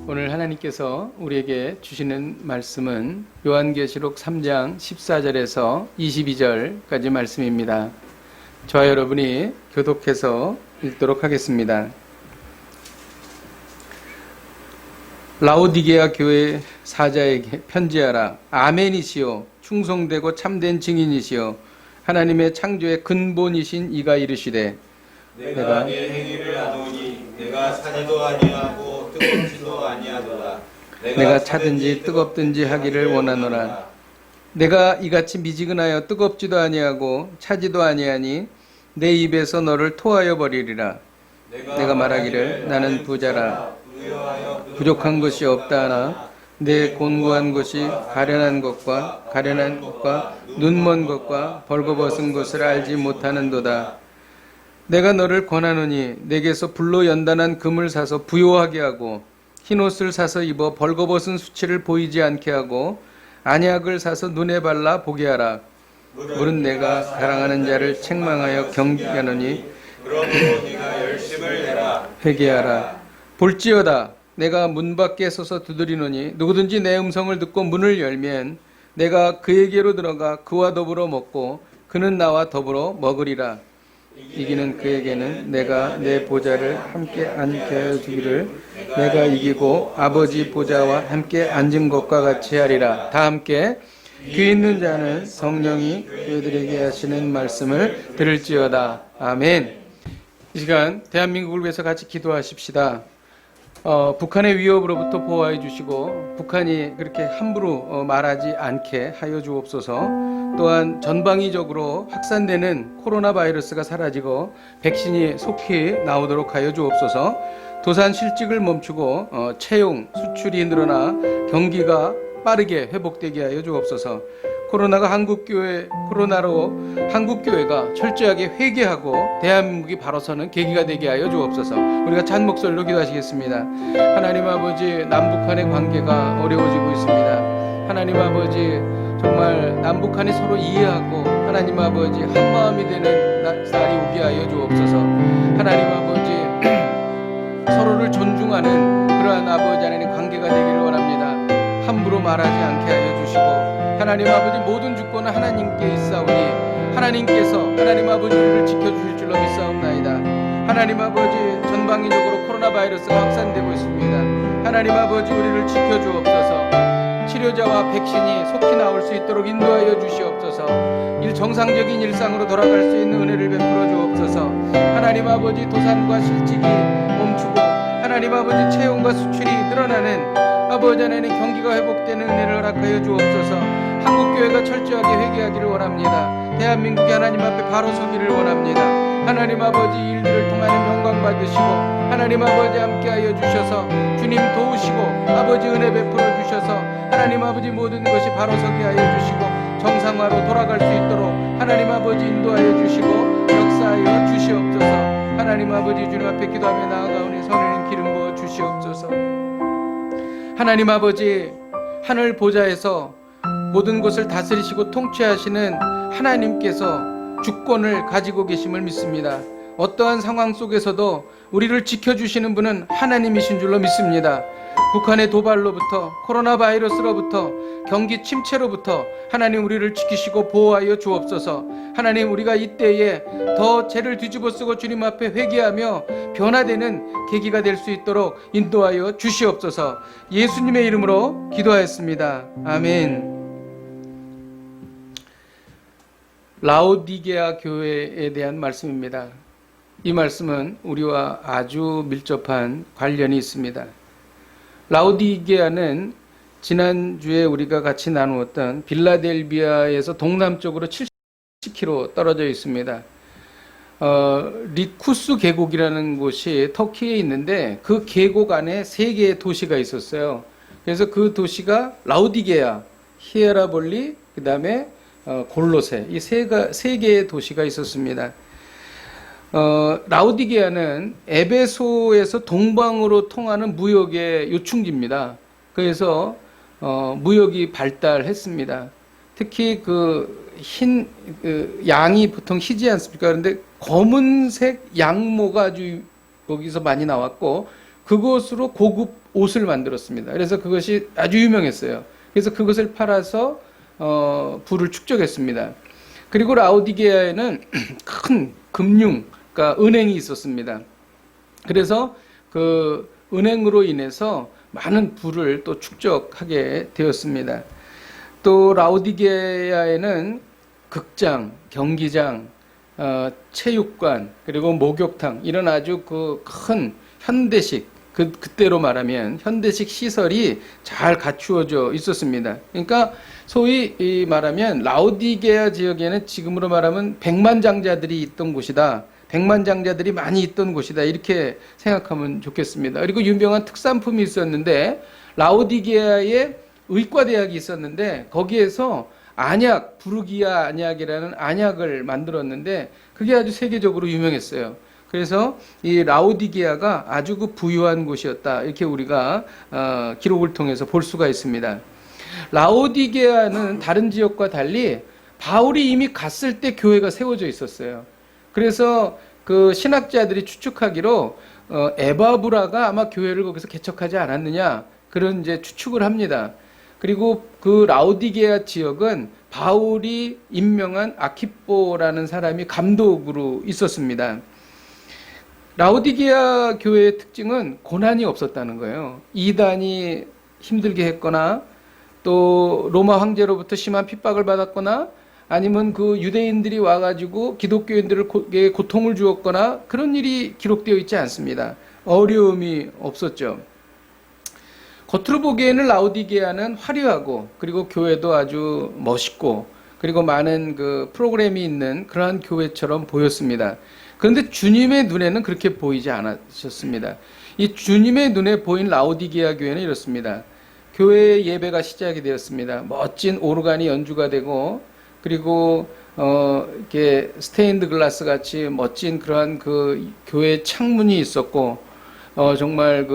오늘 하나님께서 우리에게 주시는 말씀은 요한계시록 3장 14절에서 22절까지 말씀입니다. 저와 여러분이 교독해서 읽도록 하겠습니다. 라오디게아 교회 사자에게 편지하라. 아멘이시요 충성되고 참된 증인이시요 하나님의 창조의 근본이신 이가 이르시되 내가 내 행위를 아노니 내가 사지도 아니하고 뜨겁지도 아니하도다. 내가 차든지 뜨겁든지 하기를 원하노라. 내가 이같이 미지근하여 뜨겁지도 아니하고 차지도 아니하니 내 입에서 너를 토하여 버리리라. 내가 말하기를 나는 부자라 부족한 것이 없다 하나 내 곤고한 것이 가련한 것과 눈먼 것과 벌거벗은 것을 알지 못하는도다. 내가 너를 권하노니 내게서 불로 연단한 금을 사서 부요하게 하고 흰옷을 사서 입어 벌거벗은 수치를 보이지 않게 하고 안약을 사서 눈에 발라 보게 하라. 물은 내가 사랑하는 자를 책망하여 경계하노니 그러므로 네가 열심을 내라. 회개하라. 볼지어다 내가 문 밖에 서서 두드리노니 누구든지 내 음성을 듣고 문을 열면 내가 그에게로 들어가 그와 더불어 먹고 그는 나와 더불어 먹으리라. 이기는 그에게는 내가 내 보좌를 함께 앉게 하여 주기를 내가 이기고 아버지 보좌와 함께 앉은 것과 같이 하리라. 다 함께 귀 있는 자는 성령이 그들에게 하시는 말씀을 들을지어다. 아멘. 이 시간 대한민국을 위해서 같이 기도하십시다. 북한의 위협으로부터 보호해 주시고 북한이 그렇게 함부로 말하지 않게 하여 주옵소서. 또한 전방위적으로 확산되는 코로나 바이러스가 사라지고 백신이 속히 나오도록 하여 주옵소서. 도산 실직을 멈추고 채용, 수출이 늘어나 경기가 빠르게 회복되게 하여 주옵소서. 코로나로 한국교회가 철저하게 회개하고 대한민국이 바로 서는 계기가 되게 하여 주옵소서. 우리가 찬 목소리로 기도하시겠습니다. 하나님 아버지, 남북한의 관계가 어려워지고 있습니다. 하나님 아버지, 정말 남북한이 서로 이해하고 하나님 아버지 한마음이 되는 날이 오게 하여 주옵소서. 하나님 아버지, 서로를 존중하는 그러한 아버지 하나님 관계가 되기를 원합니다. 함부로 말하지 않게 하여 주시고 하나님 아버지 모든 주권은 하나님께 있사오니 하나님께서 하나님 아버지 우리를 지켜주실 줄로 믿사옵나이다. 하나님 아버지 전방위적으로 코로나 바이러스가 확산되고 있습니다. 하나님 아버지 우리를 지켜주옵소서. 치료자와 백신이 속히 나올 수 있도록 인도하여 주시옵소서. 정상적인 일상으로 돌아갈 수 있는 은혜를 베풀어 주옵소서. 하나님 아버지 도산과 실직이 멈추고 하나님 아버지 채용과 수출이 늘어나는 아버지 하나님 경기가 회복되는 은혜를 허락하여 주옵소서. 한국교회가 철저하게 회개하기를 원합니다. 대한민국이 하나님 앞에 바로 서기를 원합니다. 하나님 아버지 일들을 통하여 영광 받으시고 하나님 아버지 함께하여 주셔서 주님 도우시고 아버지 은혜 베풀어 주셔서 하나님 아버지 모든 것이 바로 서게 하여 주시고 정상화로 돌아갈 수 있도록 하나님 아버지 인도하여 주시고 역사하여 주시옵소서. 하나님 아버지 주님 앞에 기도하며 나아가오니 성령님 기름 부어 주시옵소서. 하나님 아버지 하늘 보좌에서 모든 것을 다스리시고 통치하시는 하나님께서 주권을 가지고 계심을 믿습니다. 어떠한 상황 속에서도 우리를 지켜주시는 분은 하나님이신 줄로 믿습니다. 북한의 도발로부터 코로나 바이러스로부터 경기 침체로부터 하나님 우리를 지키시고 보호하여 주옵소서. 하나님 우리가 이때에 더 죄를 뒤집어 쓰고 주님 앞에 회개하며 변화되는 계기가 될 수 있도록 인도하여 주시옵소서. 예수님의 이름으로 기도하였습니다. 아멘. 라오디게아 교회에 대한 말씀입니다. 이 말씀은 우리와 아주 밀접한 관련이 있습니다. 라오디게아는 지난주에 우리가 같이 나누었던 빌라델비아에서 동남쪽으로 70km 떨어져 있습니다. 리쿠스 계곡이라는 곳이 터키에 있는데 그 계곡 안에 3개의 도시가 있었어요. 그래서 그 도시가 라오디게아, 히에라볼리, 그 다음에 골로세, 이 세 개의 도시가 있었습니다. 라오디게아는 에베소에서 동방으로 통하는 무역의 요충지입니다. 그래서 무역이 발달했습니다. 특히 양이 보통 희지 않습니까? 그런데 검은색 양모가 아주 거기서 많이 나왔고 그것으로 고급 옷을 만들었습니다. 그래서 그것이 아주 유명했어요. 그래서 그것을 팔아서 부를 축적했습니다. 그리고 라오디게아에는 큰 금융, 그러니까 은행이 있었습니다. 그래서 그 은행으로 인해서 많은 부를 또 축적하게 되었습니다. 또 라오디게아에는 극장, 경기장, 체육관, 그리고 목욕탕 이런 아주 그 큰 현대식, 그때로 말하면 현대식 시설이 잘 갖추어져 있었습니다. 그러니까 소위 말하면 라오디게아 지역에는 지금으로 말하면 백만장자들이 있던 곳이다. 백만장자들이 많이 있던 곳이다. 이렇게 생각하면 좋겠습니다. 그리고 유명한 특산품이 있었는데 라오디게아에 의과대학이 있었는데 거기에서 안약, 부르기아 안약이라는 안약을 만들었는데 그게 아주 세계적으로 유명했어요. 그래서 이 라오디게아가 아주 그 부유한 곳이었다. 이렇게 우리가 기록을 통해서 볼 수가 있습니다. 라오디게아는 다른 지역과 달리 바울이 이미 갔을 때 교회가 세워져 있었어요. 그래서 그 신학자들이 추측하기로 에바브라가 아마 교회를 거기서 개척하지 않았느냐 그런 이제 추측을 합니다. 그리고 그 라오디게아 지역은 바울이 임명한 아키뽀라는 사람이 감독으로 있었습니다. 라오디게아 교회의 특징은 고난이 없었다는 거예요. 이단이 힘들게 했거나 또 로마 황제로부터 심한 핍박을 받았거나 아니면 그 유대인들이 와가지고 기독교인들에게 고통을 주었거나 그런 일이 기록되어 있지 않습니다. 어려움이 없었죠. 겉으로 보기에는 라오디게아는 화려하고 그리고 교회도 아주 멋있고 그리고 많은 그 프로그램이 있는 그러한 교회처럼 보였습니다. 그런데 주님의 눈에는 그렇게 보이지 않으셨습니다. 이 주님의 눈에 보인 라오디게아 교회는 이렇습니다. 교회 예배가 시작이 되었습니다. 멋진 오르간이 연주가 되고 그리고 이렇게 스테인드 글라스 같이 멋진 그러한 그 교회 창문이 있었고 정말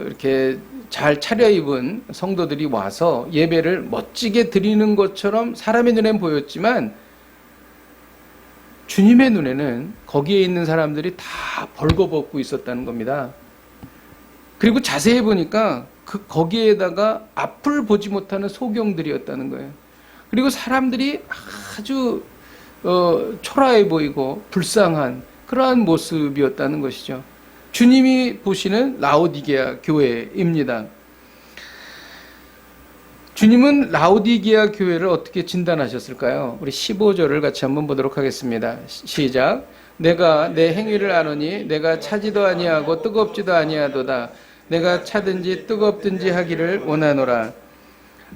이렇게 잘 차려입은 성도들이 와서 예배를 멋지게 드리는 것처럼 사람의 눈엔 보였지만 주님의 눈에는 거기에 있는 사람들이 다 벌거벗고 있었다는 겁니다. 그리고 자세히 보니까 거기에다가 앞을 보지 못하는 소경들이었다는 거예요. 그리고 사람들이 아주 초라해 보이고 불쌍한 그러한 모습이었다는 것이죠. 주님이 보시는 라오디게아 교회입니다. 주님은 라오디게아 교회를 어떻게 진단하셨을까요? 우리 15절을 같이 한번 보도록 하겠습니다. 시작. 내가 내 행위를 아노니 내가 차지도 아니하고 뜨겁지도 아니하도다. 내가 차든지 뜨겁든지 하기를 원하노라.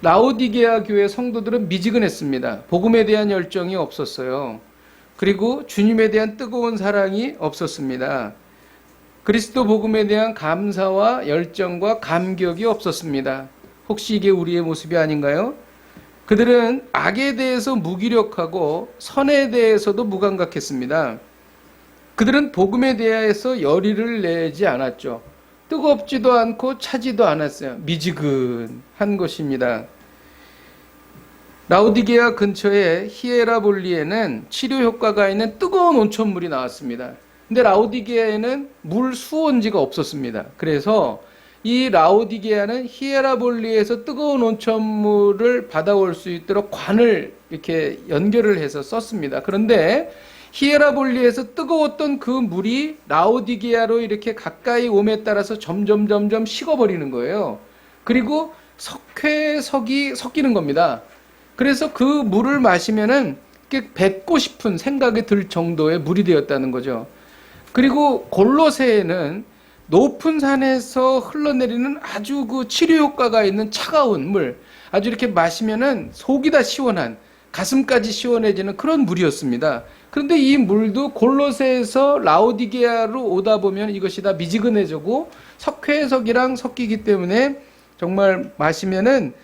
라오디게아 교회 성도들은 미지근했습니다. 복음에 대한 열정이 없었어요. 그리고 주님에 대한 뜨거운 사랑이 없었습니다. 그리스도 복음에 대한 감사와 열정과 감격이 없었습니다. 혹시 이게 우리의 모습이 아닌가요? 그들은 악에 대해서 무기력하고 선에 대해서도 무감각했습니다. 그들은 복음에 대해서 열의를 내지 않았죠. 뜨겁지도 않고 차지도 않았어요. 미지근한 것입니다. 라오디게아 근처에 히에라볼리에는 치료 효과가 있는 뜨거운 온천물이 나왔습니다. 근데 라오디게아에는 물 수원지가 없었습니다. 그래서 이 라오디게아는 히에라볼리에서 뜨거운 온천물을 받아올 수 있도록 관을 이렇게 연결을 해서 썼습니다. 그런데 히에라볼리에서 뜨거웠던 그 물이 라오디게아로 이렇게 가까이 옴에 따라서 점점 식어버리는 거예요. 그리고 석회석이 섞이는 겁니다. 그래서 그 물을 마시면은 뱉고 싶은 생각이 들 정도의 물이 되었다는 거죠. 그리고 골로새에는 높은 산에서 흘러내리는 아주 그 치료 효과가 있는 차가운 물, 아주 이렇게 마시면은 속이 다 시원한, 가슴까지 시원해지는 그런 물이었습니다. 그런데 이 물도 골로새에서 라오디게아로 오다 보면 이것이 다 미지근해지고 석회석이랑 섞이기 때문에 정말 마시면은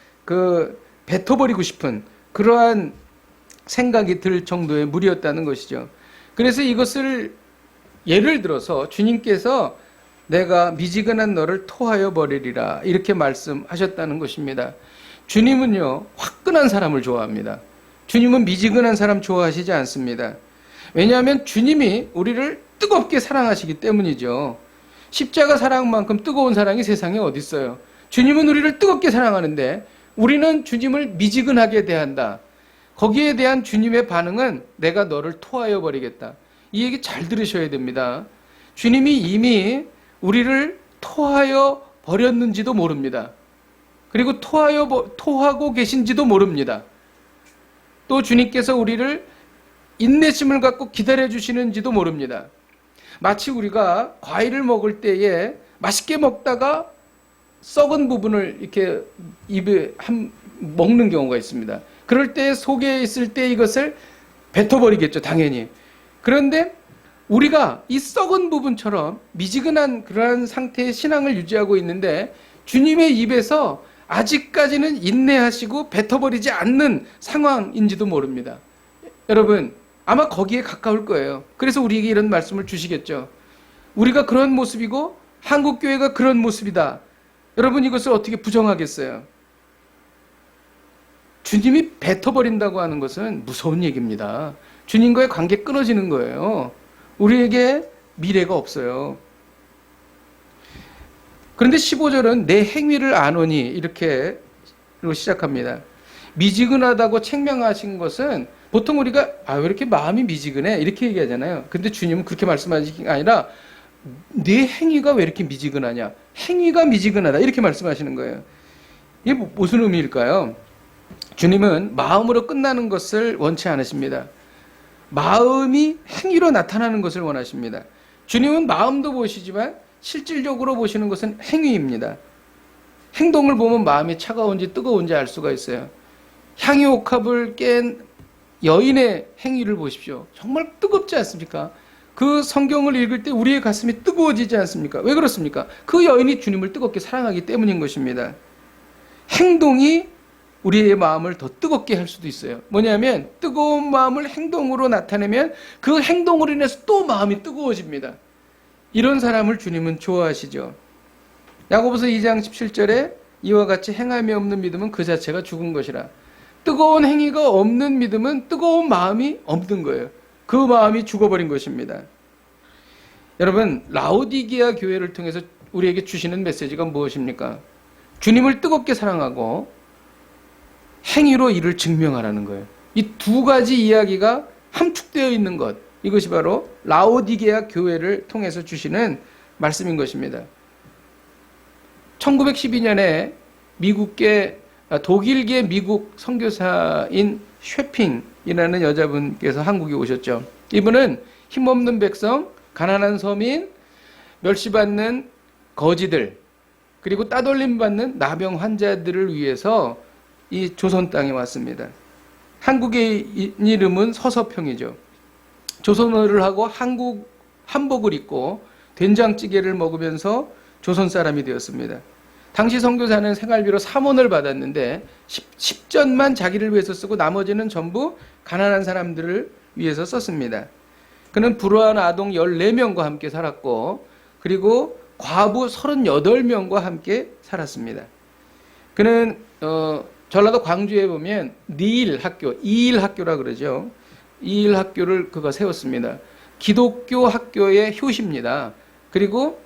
뱉어버리고 싶은 그러한 생각이 들 정도의 물이었다는 것이죠. 그래서 이것을 예를 들어서 주님께서 내가 미지근한 너를 토하여 버리리라 이렇게 말씀하셨다는 것입니다. 주님은요 화끈한 사람을 좋아합니다. 주님은 미지근한 사람 좋아하시지 않습니다. 왜냐하면 주님이 우리를 뜨겁게 사랑하시기 때문이죠. 십자가 사랑만큼 뜨거운 사랑이 세상에 어디 있어요? 주님은 우리를 뜨겁게 사랑하는데 우리는 주님을 미지근하게 대한다. 거기에 대한 주님의 반응은 내가 너를 토하여 버리겠다. 이 얘기 잘 들으셔야 됩니다. 주님이 이미 우리를 토하여 버렸는지도 모릅니다. 그리고 토하고 계신지도 모릅니다. 또 주님께서 우리를 인내심을 갖고 기다려 주시는지도 모릅니다. 마치 우리가 과일을 먹을 때에 맛있게 먹다가 썩은 부분을 이렇게 입에 먹는 경우가 있습니다. 그럴 때 속에 있을 때 이것을 뱉어버리겠죠, 당연히. 그런데 우리가 이 썩은 부분처럼 미지근한 그러한 상태의 신앙을 유지하고 있는데 주님의 입에서 아직까지는 인내하시고 뱉어버리지 않는 상황인지도 모릅니다. 여러분, 아마 거기에 가까울 거예요. 그래서 우리에게 이런 말씀을 주시겠죠. 우리가 그런 모습이고 한국교회가 그런 모습이다. 여러분, 이것을 어떻게 부정하겠어요? 주님이 뱉어버린다고 하는 것은 무서운 얘기입니다. 주님과의 관계 끊어지는 거예요. 우리에게 미래가 없어요. 그런데 15절은 내 행위를 아노니 이렇게 시작합니다. 미지근하다고 책명하신 것은 보통 우리가 왜 이렇게 마음이 미지근해? 이렇게 얘기하잖아요. 근데 주님은 그렇게 말씀하시는 게 아니라 내 행위가 왜 이렇게 미지근하냐? 행위가 미지근하다 이렇게 말씀하시는 거예요. 이게 무슨 의미일까요? 주님은 마음으로 끝나는 것을 원치 않으십니다. 마음이 행위로 나타나는 것을 원하십니다. 주님은 마음도 보시지만 실질적으로 보시는 것은 행위입니다. 행동을 보면 마음이 차가운지 뜨거운지 알 수가 있어요. 향유 옥합을 깬 여인의 행위를 보십시오. 정말 뜨겁지 않습니까? 그 성경을 읽을 때 우리의 가슴이 뜨거워지지 않습니까? 왜 그렇습니까? 그 여인이 주님을 뜨겁게 사랑하기 때문인 것입니다. 행동이 우리의 마음을 더 뜨겁게 할 수도 있어요. 뭐냐면 뜨거운 마음을 행동으로 나타내면 그 행동으로 인해서 또 마음이 뜨거워집니다. 이런 사람을 주님은 좋아하시죠. 야고보서 2장 17절에 이와 같이 행함이 없는 믿음은 그 자체가 죽은 것이라. 뜨거운 행위가 없는 믿음은 뜨거운 마음이 없는 거예요. 그 마음이 죽어버린 것입니다. 여러분, 라오디게아 교회를 통해서 우리에게 주시는 메시지가 무엇입니까? 주님을 뜨겁게 사랑하고 행위로 이를 증명하라는 거예요. 이 두 가지 이야기가 함축되어 있는 것, 이것이 바로 라오디게아 교회를 통해서 주시는 말씀인 것입니다. 1912년에 독일계 미국 선교사인 쉐핑이라는 여자분께서 한국에 오셨죠. 이분은 힘없는 백성, 가난한 서민, 멸시받는 거지들, 그리고 따돌림 받는 나병 환자들을 위해서 이 조선 땅에 왔습니다. 한국의 이름은 서서평이죠. 조선어를 하고 한국 한복을 입고 된장찌개를 먹으면서 조선 사람이 되었습니다. 당시 선교사는 생활비로 3원을 받았는데 10전만 자기를 위해서 쓰고 나머지는 전부 가난한 사람들을 위해서 썼습니다. 그는 불우한 아동 14명과 함께 살았고 그리고 과부 38명과 함께 살았습니다. 그는 전라도 광주에 보면 니일 학교, 이일 학교라 그러죠. 이일 학교를 그가 세웠습니다. 기독교 학교의 효시입니다. 그리고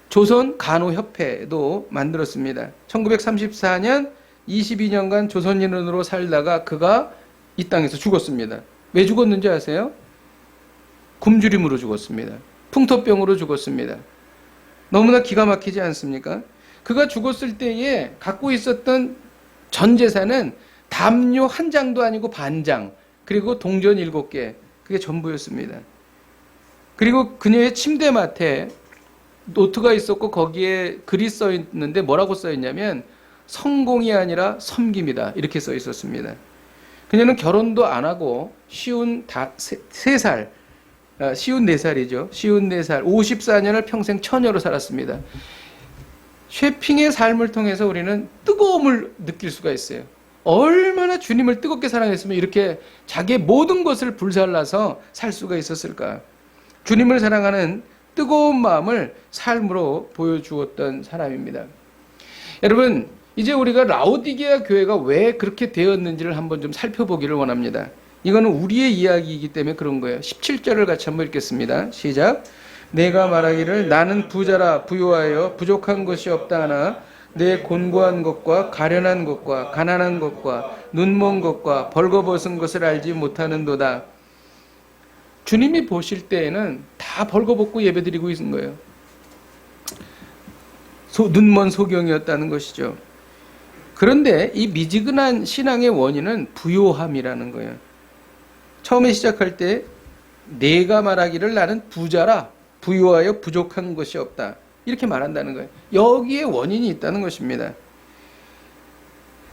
조선 간호협회도 만들었습니다. 1934년 22년간 조선인으로 살다가 그가 이 땅에서 죽었습니다. 왜 죽었는지 아세요? 굶주림으로 죽었습니다. 풍토병으로 죽었습니다. 너무나 기가 막히지 않습니까? 그가 죽었을 때에 갖고 있었던 전 재산은 담요 한 장도 아니고 반장, 그리고 동전 7개, 그게 전부였습니다. 그리고 그녀의 침대맡에 노트가 있었고 거기에 글이 써 있는데 뭐라고 써 있냐면 성공이 아니라 섬김이다 이렇게 써 있었습니다. 그녀는 결혼도 안 하고 쉬운 4살, 쉬운 4살이죠. 쉬운 4살, 54년을 평생 처녀로 살았습니다. 쉐핑의 삶을 통해서 우리는 뜨거움을 느낄 수가 있어요. 얼마나 주님을 뜨겁게 사랑했으면 이렇게 자기의 모든 것을 불살라서 살 수가 있었을까. 주님을 사랑하는 뜨거운 마음을 삶으로 보여주었던 사람입니다. 여러분, 이제 우리가 라오디게아 교회가 왜 그렇게 되었는지를 한번 좀 살펴보기를 원합니다. 이거는 우리의 이야기이기 때문에 그런 거예요. 17절을 같이 한번 읽겠습니다. 시작. 내가 말하기를 나는 부자라 부유하여 부족한 것이 없다 하나 내 곤고한 것과 가련한 것과 가난한 것과 눈먼 것과 벌거벗은 것을 알지 못하는도다. 주님이 보실 때에는 다 벌거벗고 예배드리고 있는 거예요. 눈먼 소경이었다는 것이죠. 그런데 이 미지근한 신앙의 원인은 부요함이라는 거예요. 처음에 시작할 때 내가 말하기를 나는 부자라 부유하여 부족한 것이 없다. 이렇게 말한다는 거예요. 여기에 원인이 있다는 것입니다.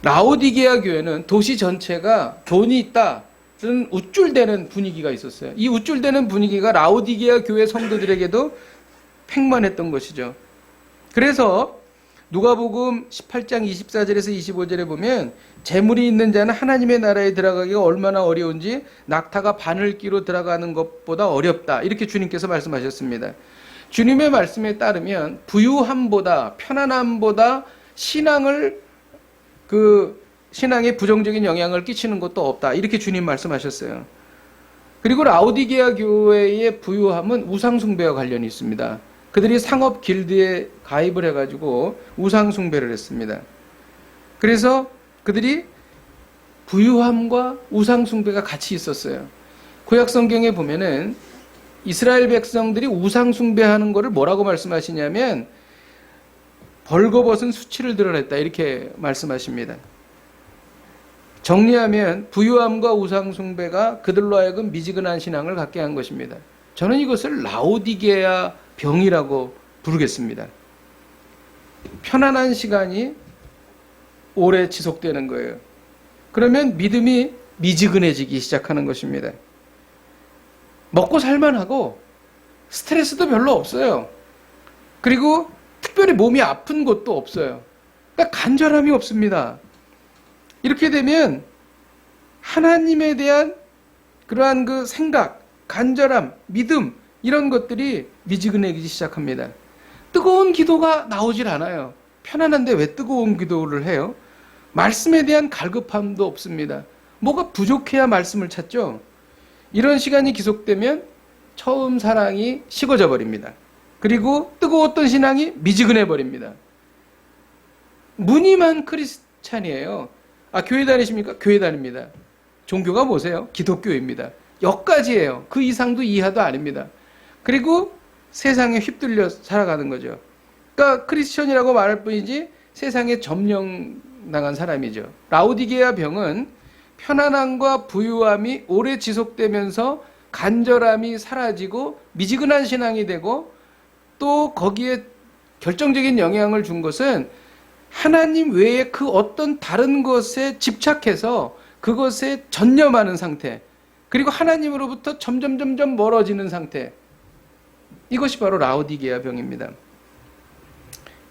라오디게아 교회는 도시 전체가 돈이 있다는 우쭐대는 분위기가 있었어요. 이 우쭐대는 분위기가 라오디게아 교회 성도들에게도 팽만했던 것이죠. 그래서 누가복음 18장 24절에서 25절에 보면 재물이 있는 자는 하나님의 나라에 들어가기가 얼마나 어려운지 낙타가 바늘기로 들어가는 것보다 어렵다. 이렇게 주님께서 말씀하셨습니다. 주님의 말씀에 따르면 부유함보다 편안함보다 신앙에 부정적인 영향을 끼치는 것도 없다. 이렇게 주님 말씀하셨어요. 그리고 라오디게아 교회의 부유함은 우상숭배와 관련이 있습니다. 그들이 상업 길드에 가입을 해가지고 우상숭배를 했습니다. 그래서 그들이 부유함과 우상숭배가 같이 있었어요. 구약성경에 보면은 이스라엘 백성들이 우상숭배하는 것을 뭐라고 말씀하시냐면 벌거벗은 수치를 드러냈다 이렇게 말씀하십니다. 정리하면 부유함과 우상숭배가 그들로 하여금 미지근한 신앙을 갖게 한 것입니다. 저는 이것을 라오디게아 병이라고 부르겠습니다. 편안한 시간이 오래 지속되는 거예요. 그러면 믿음이 미지근해지기 시작하는 것입니다. 먹고 살만하고 스트레스도 별로 없어요. 그리고 특별히 몸이 아픈 것도 없어요. 그러니까 간절함이 없습니다. 이렇게 되면 하나님에 대한 그러한 그 생각, 간절함, 믿음 이런 것들이 미지근해지기 시작합니다. 뜨거운 기도가 나오질 않아요. 편안한데 왜 뜨거운 기도를 해요? 말씀에 대한 갈급함도 없습니다. 뭐가 부족해야 말씀을 찾죠. 이런 시간이 지속되면 처음 사랑이 식어져 버립니다. 그리고 뜨거웠던 신앙이 미지근해 버립니다. 무늬만 크리스찬이에요. 교회 다니십니까? 교회 다닙니다. 종교가 뭐세요? 기독교입니다. 여기까지예요. 그 이상도 이하도 아닙니다. 그리고 세상에 휩들려 살아가는 거죠. 그러니까 크리스천이라고 말할 뿐이지 세상에 점령당한 사람이죠. 라오디게아 병은 편안함과 부유함이 오래 지속되면서 간절함이 사라지고 미지근한 신앙이 되고 또 거기에 결정적인 영향을 준 것은 하나님 외에 그 어떤 다른 것에 집착해서 그것에 전념하는 상태, 그리고 하나님으로부터 점점 멀어지는 상태, 이것이 바로 라오디게아 병입니다.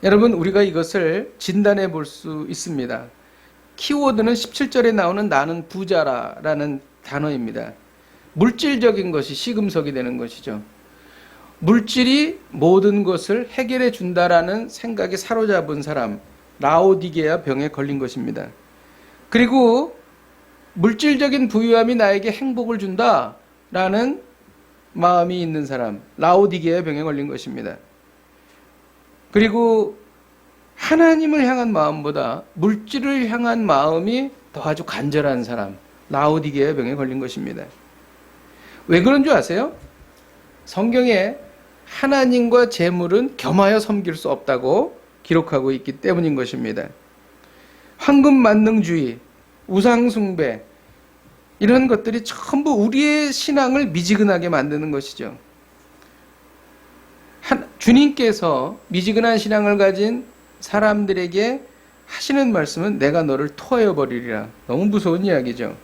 여러분, 우리가 이것을 진단해 볼 수 있습니다. 키워드는 17절에 나오는 나는 부자라는 단어입니다. 물질적인 것이 시금석이 되는 것이죠. 물질이 모든 것을 해결해 준다라는 생각에 사로잡은 사람, 라오디게아 병에 걸린 것입니다. 그리고 물질적인 부유함이 나에게 행복을 준다라는 마음이 있는 사람, 라오디게아 병에 걸린 것입니다. 그리고 하나님을 향한 마음보다 물질을 향한 마음이 더 아주 간절한 사람, 라오디게아 병에 걸린 것입니다. 왜 그런 줄 아세요? 성경에 하나님과 재물은 겸하여 섬길 수 없다고 기록하고 있기 때문인 것입니다. 황금만능주의, 우상숭배, 이런 것들이 전부 우리의 신앙을 미지근하게 만드는 것이죠. 주님께서 미지근한 신앙을 가진 사람들에게 하시는 말씀은 내가 너를 토하여 버리리라. 너무 무서운 이야기죠.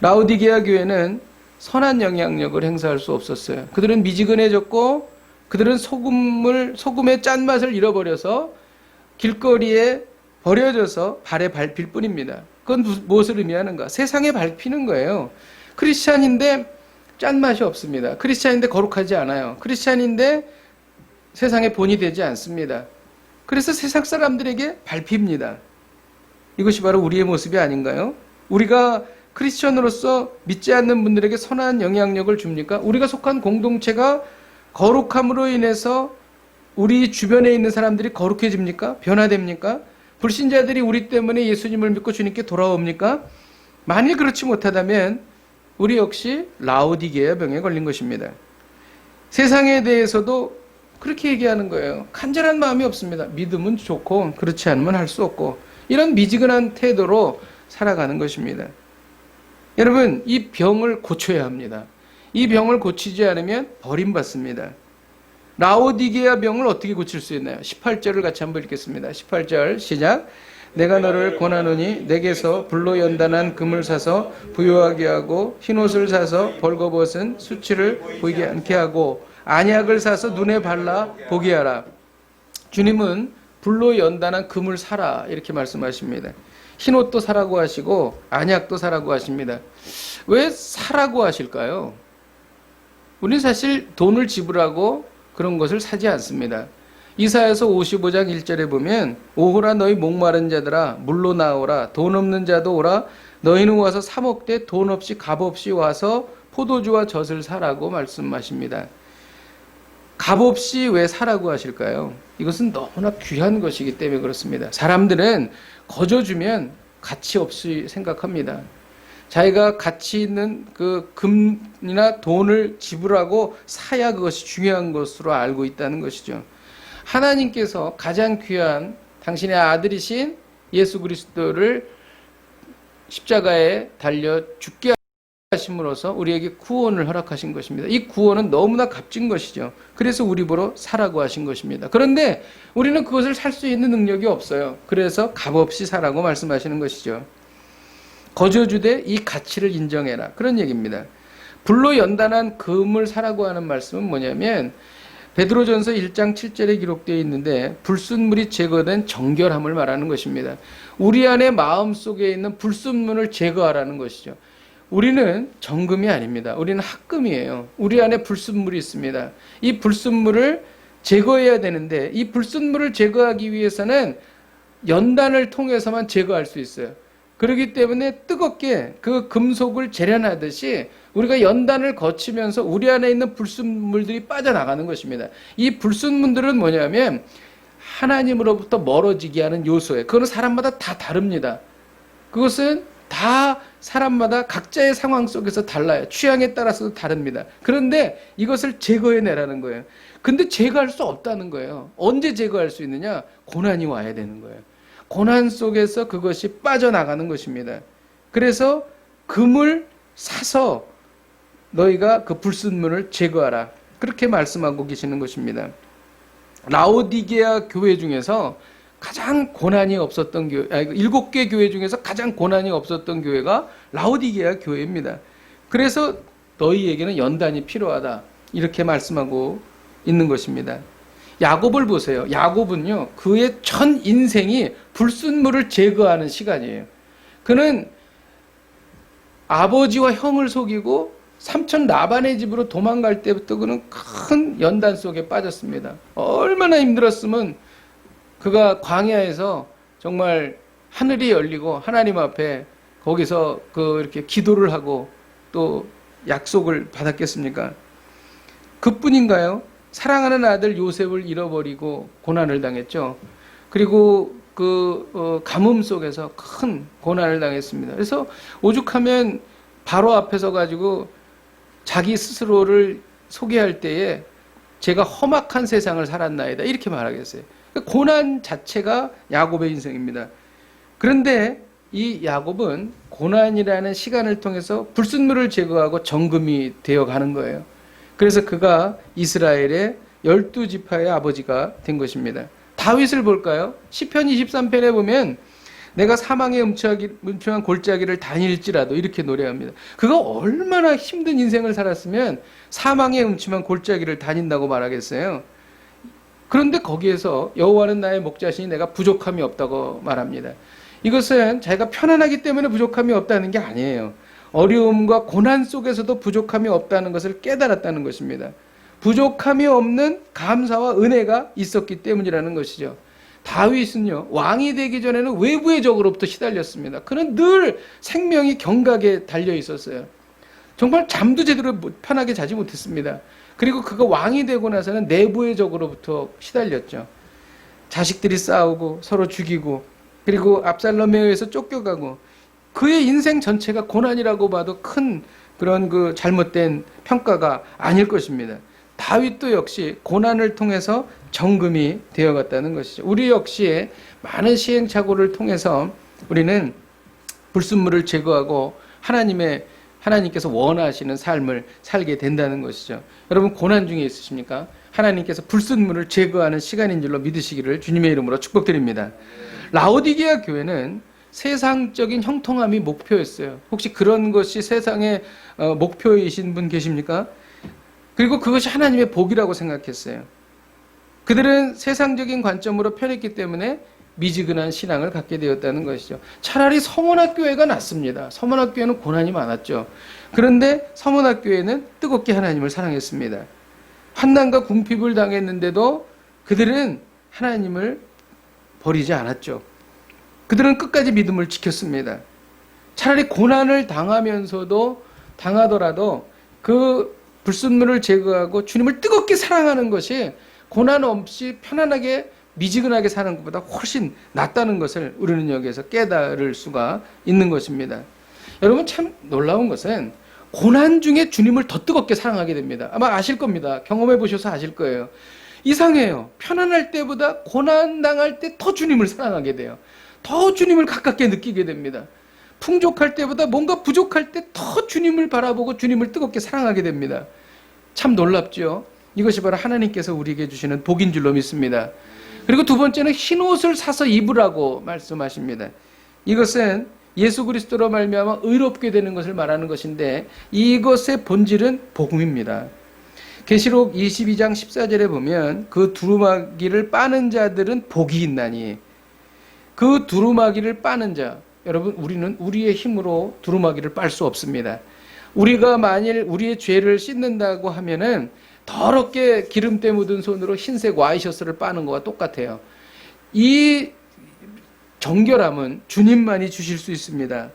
라오디게아 교회는 선한 영향력을 행사할 수 없었어요. 그들은 미지근해졌고 그들은 소금의 짠맛을 잃어버려서 길거리에 버려져서 발에 밟힐 뿐입니다. 그건 무엇을 의미하는가? 세상에 밟히는 거예요. 크리스찬인데 짠맛이 없습니다. 크리스찬인데 거룩하지 않아요. 크리스찬인데 세상에 본이 되지 않습니다. 그래서 세상 사람들에게 밟힙니다. 이것이 바로 우리의 모습이 아닌가요? 우리가 크리스천으로서 믿지 않는 분들에게 선한 영향력을 줍니까? 우리가 속한 공동체가 거룩함으로 인해서 우리 주변에 있는 사람들이 거룩해집니까? 변화됩니까? 불신자들이 우리 때문에 예수님을 믿고 주님께 돌아옵니까? 만일 그렇지 못하다면 우리 역시 라오디게아 병에 걸린 것입니다. 세상에 대해서도 그렇게 얘기하는 거예요. 간절한 마음이 없습니다. 믿음은 좋고 그렇지 않으면 할 수 없고, 이런 미지근한 태도로 살아가는 것입니다. 여러분, 이 병을 고쳐야 합니다. 이 병을 고치지 않으면 버림받습니다. 라오디게아 병을 어떻게 고칠 수 있나요? 18절을 같이 한번 읽겠습니다. 18절 시작. 내가 너를 권하노니 내게서 불로 연단한 금을 사서 부요하게 하고 흰옷을 사서 벌거벗은 수치를 보이게 않게 하고 안약을 사서 눈에 발라 보게 하라. 주님은 불로 연단한 금을 사라 이렇게 말씀하십니다. 흰옷도 사라고 하시고 안약도 사라고 하십니다. 왜 사라고 하실까요? 우리는 사실 돈을 지불하고 그런 것을 사지 않습니다. 이사야서 55장 1절에 보면 오호라 너희 목마른 자들아 물로 나오라 돈 없는 자도 오라 너희는 와서 사 먹되 돈 없이 값 없이 와서 포도주와 젖을 사라고 말씀하십니다. 값 없이 왜 사라고 하실까요? 이것은 너무나 귀한 것이기 때문에 그렇습니다. 사람들은 거저주면 가치 없이 생각합니다. 자기가 가치 있는 그 금이나 돈을 지불하고 사야 그것이 중요한 것으로 알고 있다는 것이죠. 하나님께서 가장 귀한 당신의 아들이신 예수 그리스도를 십자가에 달려 죽게 하심으로써 우리에게 구원을 허락하신 것입니다. 이 구원은 너무나 값진 것이죠. 그래서 우리 보러 사라고 하신 것입니다. 그런데 우리는 그것을 살 수 있는 능력이 없어요. 그래서 값없이 사라고 말씀하시는 것이죠. 거저주되 이 가치를 인정해라. 그런 얘기입니다. 불로 연단한 금을 사라고 하는 말씀은 뭐냐면 베드로전서 1장 7절에 기록되어 있는데 불순물이 제거된 정결함을 말하는 것입니다. 우리 안에 마음속에 있는 불순물을 제거하라는 것이죠. 우리는 정금이 아닙니다. 우리는 합금이에요. 우리 안에 불순물이 있습니다. 이 불순물을 제거해야 되는데 이 불순물을 제거하기 위해서는 연단을 통해서만 제거할 수 있어요. 그렇기 때문에 뜨겁게 그 금속을 재련하듯이 우리가 연단을 거치면서 우리 안에 있는 불순물들이 빠져나가는 것입니다. 이 불순물들은 뭐냐면 하나님으로부터 멀어지게 하는 요소예요. 그거는 사람마다 다 다릅니다. 그것은 다 사람마다 각자의 상황 속에서 달라요. 취향에 따라서도 다릅니다. 그런데 이것을 제거해내라는 거예요. 근데 제거할 수 없다는 거예요. 언제 제거할 수 있느냐? 고난이 와야 되는 거예요. 고난 속에서 그것이 빠져나가는 것입니다. 그래서 금을 사서 너희가 그 불순물을 제거하라. 그렇게 말씀하고 계시는 것입니다. 라오디게아 교회 중에서 가장 고난이 없었던 교회, 7개 교회 중에서 가장 고난이 없었던 교회가 라오디게아 교회입니다. 그래서 너희에게는 연단이 필요하다. 이렇게 말씀하고 있는 것입니다. 야곱을 보세요. 야곱은요, 그의 전 인생이 불순물을 제거하는 시간이에요. 그는 아버지와 형을 속이고 삼촌 라반의 집으로 도망갈 때부터 그는 큰 연단 속에 빠졌습니다. 얼마나 힘들었으면 그가 광야에서 정말 하늘이 열리고 하나님 앞에 거기서 이렇게 기도를 하고 또 약속을 받았겠습니까? 그뿐인가요? 사랑하는 아들 요셉을 잃어버리고 고난을 당했죠. 그리고 가뭄 속에서 큰 고난을 당했습니다. 그래서 오죽하면 바로 앞에서 가지고 자기 스스로를 소개할 때에 제가 험악한 세상을 살았나이다 이렇게 말하겠어요. 고난 자체가 야곱의 인생입니다. 그런데 이 야곱은 고난이라는 시간을 통해서 불순물을 제거하고 정금이 되어가는 거예요. 그래서 그가 이스라엘의 12지파의 아버지가 된 것입니다. 다윗을 볼까요? 시편 23편에 보면 내가 사망의 음침한 골짜기를 다닐지라도 이렇게 노래합니다. 그가 얼마나 힘든 인생을 살았으면 사망의 음침한 골짜기를 다닌다고 말하겠어요. 그런데 거기에서 여호와는 나의 목자시니 내가 부족함이 없다고 말합니다. 이것은 자기가 편안하기 때문에 부족함이 없다는 게 아니에요. 어려움과 고난 속에서도 부족함이 없다는 것을 깨달았다는 것입니다. 부족함이 없는 감사와 은혜가 있었기 때문이라는 것이죠. 다윗은요, 왕이 되기 전에는 외부의 적으로부터 시달렸습니다. 그는 늘 생명이 경각에 달려 있었어요. 정말 잠도 제대로 편하게 자지 못했습니다. 그리고 그가 왕이 되고 나서는 내부의 적으로부터 시달렸죠. 자식들이 싸우고 서로 죽이고, 그리고 압살롬에 의해서 쫓겨가고, 그의 인생 전체가 고난이라고 봐도 큰 그런 그 잘못된 평가가 아닐 것입니다. 다윗도 역시 고난을 통해서 정금이 되어갔다는 것이죠. 우리 역시 많은 시행착오를 통해서 우리는 불순물을 제거하고 하나님께서 원하시는 삶을 살게 된다는 것이죠. 여러분, 고난 중에 있으십니까? 하나님께서 불순물을 제거하는 시간인 줄로 믿으시기를 주님의 이름으로 축복드립니다. 라오디게아 교회는 세상적인 형통함이 목표였어요. 혹시 그런 것이 세상의 목표이신 분 계십니까? 그리고 그것이 하나님의 복이라고 생각했어요. 그들은 세상적인 관점으로 편했기 때문에 미지근한 신앙을 갖게 되었다는 것이죠. 차라리 서문학교회가 낫습니다. 서문학교회는 고난이 많았죠. 그런데 서문학교회는 뜨겁게 하나님을 사랑했습니다. 환난과 궁핍을 당했는데도 그들은 하나님을 버리지 않았죠. 그들은 끝까지 믿음을 지켰습니다. 차라리 고난을 당하더라도 그 불순물을 제거하고 주님을 뜨겁게 사랑하는 것이 고난 없이 편안하게 미지근하게 사는 것보다 훨씬 낫다는 것을 우리는 여기에서 깨달을 수가 있는 것입니다. 여러분, 참 놀라운 것은 고난 중에 주님을 더 뜨겁게 사랑하게 됩니다. 아마 아실 겁니다. 경험해 보셔서 아실 거예요. 이상해요. 편안할 때보다 고난 당할 때 더 주님을 사랑하게 돼요. 더 주님을 가깝게 느끼게 됩니다. 풍족할 때보다 뭔가 부족할 때 더 주님을 바라보고 주님을 뜨겁게 사랑하게 됩니다. 참 놀랍죠. 이것이 바로 하나님께서 우리에게 주시는 복인 줄로 믿습니다. 그리고 두 번째는 흰 옷을 사서 입으라고 말씀하십니다. 이것은 예수 그리스도로 말미암아 의롭게 되는 것을 말하는 것인데, 이것의 본질은 복음입니다. 계시록 22장 14절에 보면 그 두루마기를 빠는 자들은 복이 있나니, 그 두루마기를 빠는 자, 여러분, 우리는 우리의 힘으로 두루마기를 빨 수 없습니다. 우리가 만일 우리의 죄를 씻는다고 하면은 더럽게 기름때 묻은 손으로 흰색 와이셔츠를 빠는 것과 똑같아요. 이 정결함은 주님만이 주실 수 있습니다.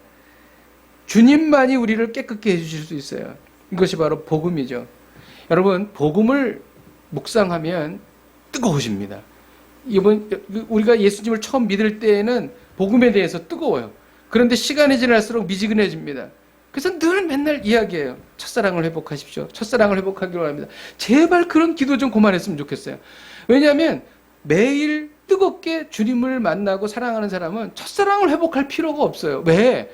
주님만이 우리를 깨끗게 해주실 수 있어요. 이것이 바로 복음이죠. 여러분, 복음을 묵상하면 뜨거워집니다. 우리가 예수님을 처음 믿을 때에는 복음에 대해서 뜨거워요. 그런데 시간이 지날수록 미지근해집니다. 그래서 늘 맨날 이야기해요. 첫사랑을 회복하십시오. 첫사랑을 회복하기로 합니다. 제발 그런 기도 좀 그만했으면 좋겠어요. 왜냐하면 매일 뜨겁게 주님을 만나고 사랑하는 사람은 첫사랑을 회복할 필요가 없어요. 왜?